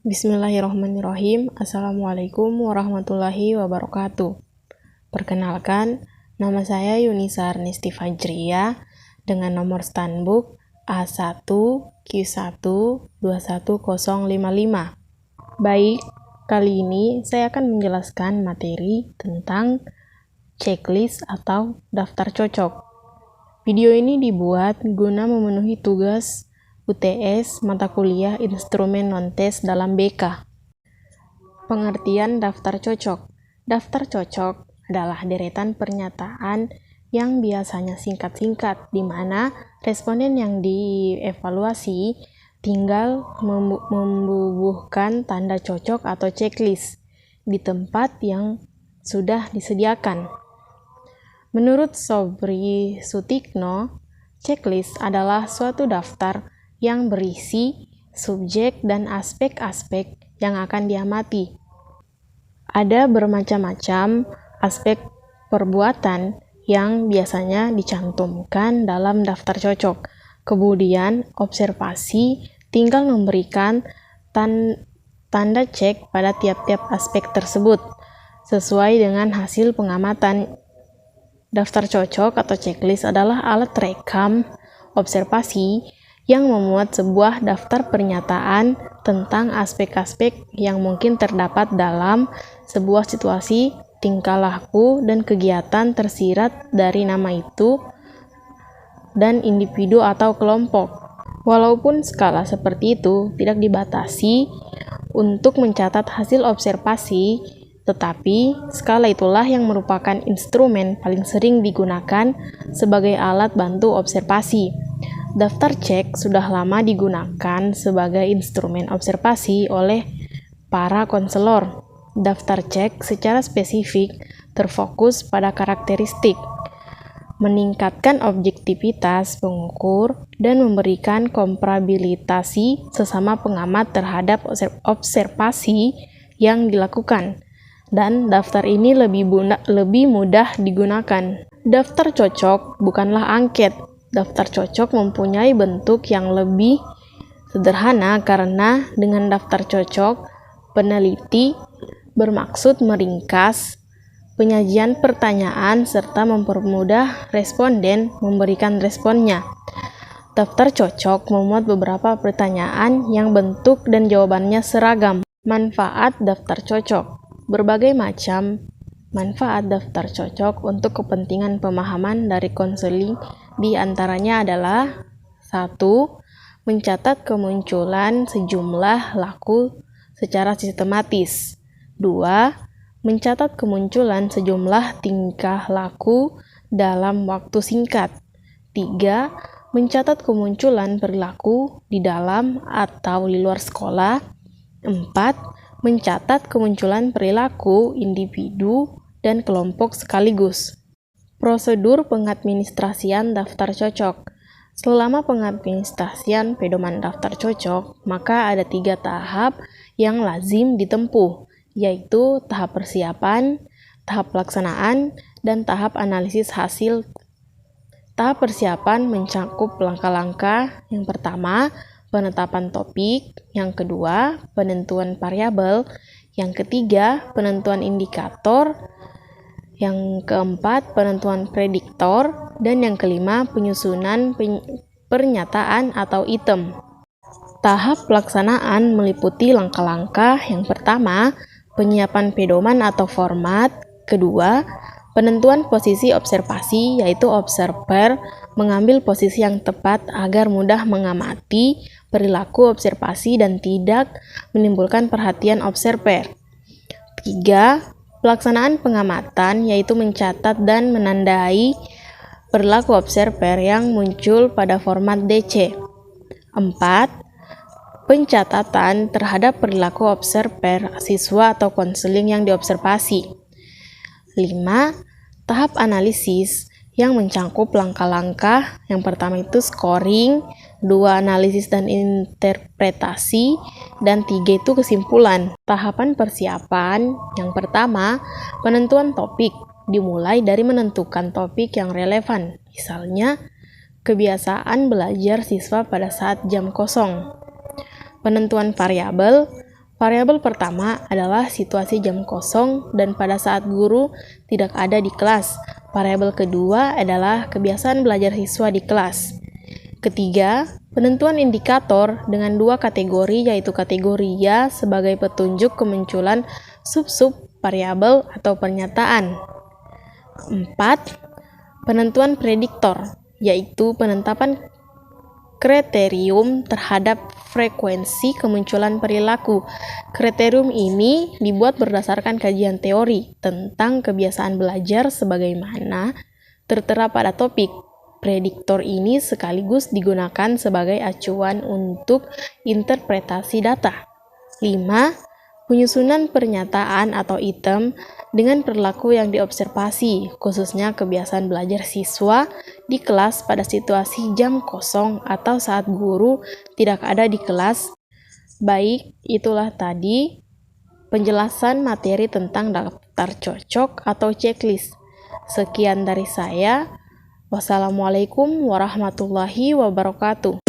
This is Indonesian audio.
Bismillahirrahmanirrahim. Assalamualaikum warahmatullahi wabarakatuh. Perkenalkan, nama saya Yunisa Arnisti Fajriya dengan nomor standbook A1Q1 21055. Baik, kali ini saya akan menjelaskan materi tentang checklist atau daftar cocok. Video ini dibuat guna memenuhi tugas UTS mata kuliah instrumen non-tes dalam BK. Pengertian daftar cocok. Daftar cocok adalah deretan pernyataan yang biasanya singkat-singkat, di mana responden yang dievaluasi tinggal membubuhkan tanda cocok atau checklist di tempat yang sudah disediakan. Menurut Sobri Sutikno, checklist adalah suatu daftar yang berisi subjek dan aspek-aspek yang akan diamati. Ada bermacam-macam aspek perbuatan yang biasanya dicantumkan dalam daftar cocok. Kemudian, observasi tinggal memberikan tanda cek pada tiap-tiap aspek tersebut sesuai dengan hasil pengamatan. Daftar cocok atau checklist adalah alat rekam observasi yang memuat sebuah daftar pernyataan tentang aspek-aspek yang mungkin terdapat dalam sebuah situasi, tingkah laku, dan kegiatan tersirat dari nama itu dan individu atau kelompok. Walaupun skala seperti itu tidak dibatasi untuk mencatat hasil observasi, tetapi skala itulah yang merupakan instrumen paling sering digunakan sebagai alat bantu observasi. Daftar cek sudah lama digunakan sebagai instrumen observasi oleh para konselor. Daftar cek secara spesifik terfokus pada karakteristik, meningkatkan objektivitas pengukur, dan memberikan komparabilitasi sesama pengamat terhadap observasi yang dilakukan. Dan daftar ini lebih mudah digunakan. Daftar cocok bukanlah angket. Daftar cocok mempunyai bentuk yang lebih sederhana karena dengan daftar cocok, peneliti bermaksud meringkas penyajian pertanyaan serta mempermudah responden memberikan responnya. Daftar cocok memuat beberapa pertanyaan yang bentuk dan jawabannya seragam. Manfaat daftar cocok. Berbagai macam manfaat daftar cocok untuk kepentingan pemahaman dari konseling di antaranya adalah 1. Mencatat kemunculan sejumlah laku secara sistematis. 2. Mencatat kemunculan sejumlah tingkah laku dalam waktu singkat. 3. Mencatat kemunculan perilaku di dalam atau di luar sekolah. 4. Mencatat kemunculan perilaku individu dan kelompok sekaligus. Prosedur pengadministrasian daftar cocok. Selama pengadministrasian pedoman daftar cocok, maka ada 3 tahap yang lazim ditempuh, yaitu tahap persiapan, tahap pelaksanaan, dan tahap analisis hasil. Tahap persiapan mencakup langkah-langkah. Yang pertama, penetapan topik. Yang kedua, penentuan variabel. Yang ketiga, penentuan indikator. Yang keempat, penentuan prediktor. Dan yang kelima, penyusunan pernyataan atau item. Tahap pelaksanaan meliputi langkah-langkah. Yang pertama, penyiapan pedoman atau format. Kedua, penentuan posisi observasi, yaitu observer mengambil posisi yang tepat agar mudah mengamati perilaku observasi dan tidak menimbulkan perhatian observer. 3. Pelaksanaan pengamatan, yaitu mencatat dan menandai perilaku observer yang muncul pada format DC. 4. Pencatatan terhadap perilaku observer siswa atau konseling yang diobservasi. 5. Tahap analisis yang mencakup langkah-langkah. Yang pertama itu scoring, 2 analisis dan interpretasi, dan 3 itu kesimpulan. Tahapan persiapan yang pertama, penentuan topik, dimulai dari menentukan topik yang relevan, misalnya kebiasaan belajar siswa pada saat jam kosong. Penentuan variabel, Variabel pertama adalah situasi jam kosong dan pada saat guru tidak ada di kelas. Variabel kedua adalah kebiasaan belajar siswa di kelas. Ketiga, penentuan indikator dengan dua kategori, yaitu kategori ya sebagai petunjuk kemunculan sub-sub variabel atau pernyataan. 4. Penentuan prediktor, yaitu penetapan kriterium terhadap frekuensi kemunculan perilaku. Kriterium ini dibuat berdasarkan kajian teori tentang kebiasaan belajar sebagaimana tertera pada topik. Prediktor ini sekaligus digunakan sebagai acuan untuk interpretasi data. 5. Penyusunan pernyataan atau item dengan perilaku yang diobservasi, khususnya kebiasaan belajar siswa di kelas pada situasi jam kosong atau saat guru tidak ada di kelas. Baik, itulah tadi penjelasan materi tentang daftar cocok atau checklist. Sekian dari saya. Wassalamualaikum warahmatullahi wabarakatuh.